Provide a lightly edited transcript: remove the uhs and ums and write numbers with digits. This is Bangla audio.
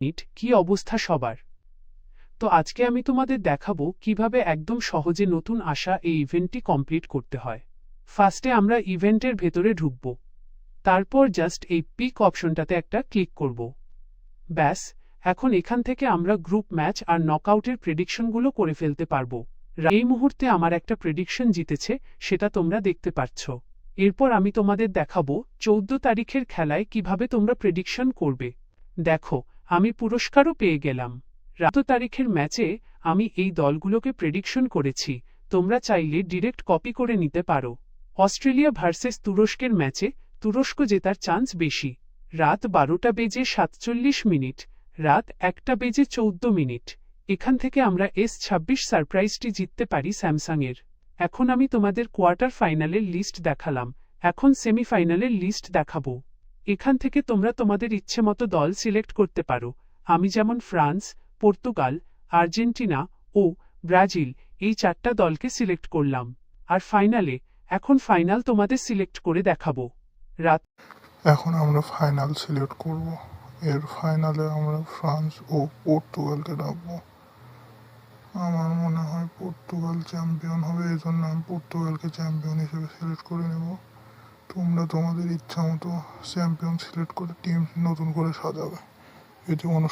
কি অবস্থা সবার? তো আজকে আমি তোমাদের দেখাবো কিভাবে একদম সহজে নতুন আসা এই ইভেন্টটি কমপ্লিট করতে হয়। ফার্স্টে আমরা ইভেন্টের ভেতরে ঢুকব। তারপর জাস্ট এই পিক অপশনটাতে একটা ক্লিক করব। ব্যাস, এখন এখান থেকে আমরা গ্রুপ ম্যাচ আর নকআউটের প্রেডিকশনগুলো করে ফেলতে পারবো। এই মুহূর্তে আমার একটা প্রেডিকশন জিতেছে, সেটা তোমরা দেখতে পাচ্ছ। এরপর আমি তোমাদের দেখাবো 14 তারিখের খেলায় কিভাবে তোমরা প্রেডিকশন করবে। দেখো, আমি পুরস্কারও পেয়ে গেলাম। 14 তারিখের ম্যাচে আমি এই দলগুলোকে প্রেডিকশন করেছি, তোমরা চাইলে ডিরেক্ট কপি করে নিতে পারো। অস্ট্রেলিয়া ভার্সেস তুরস্কের ম্যাচে তুরস্ক জেতার চান্স বেশি। রাত 12:47, রাত 1:14। এখান থেকে আমরা S26 সারপ্রাইজটি জিততে পারি স্যামসাংয়ের। এখন আমি তোমাদের কোয়ার্টার ফাইনালের লিস্ট দেখালাম, এখন সেমিফাইনালের লিস্ট দেখাবো। এখান থেকে তোমরা তোমাদের ইচ্ছে মতো দল সিলেক্ট করতে পারো। আমি যেমন ফ্রান্স, পর্তুগাল, আর্জেন্টিনা ও ব্রাজিল এই 4টা দলকে সিলেক্ট করলাম। আর ফাইনালে এখন ফাইনাল তোমাদের সিলেক্ট করে দেখাবো। রাত এখন আমরা ফাইনাল সিলেক্ট করব। এর ফাইনালে আমরা ফ্রান্স ও পর্তুগালকে ডাকবো। আমার মনে হয় পর্তুগাল চ্যাম্পিয়ন হবে, এই জন্য আমি পর্তুগালকে চ্যাম্পিয়ন হিসেবে সিলেক্ট করে নেব। তোমরা তোমাদের ইচ্ছা মতো চ্যাম্পিয়ন সিলেক্ট করে টিম নতুন করে সাজাবে, এতে কোনো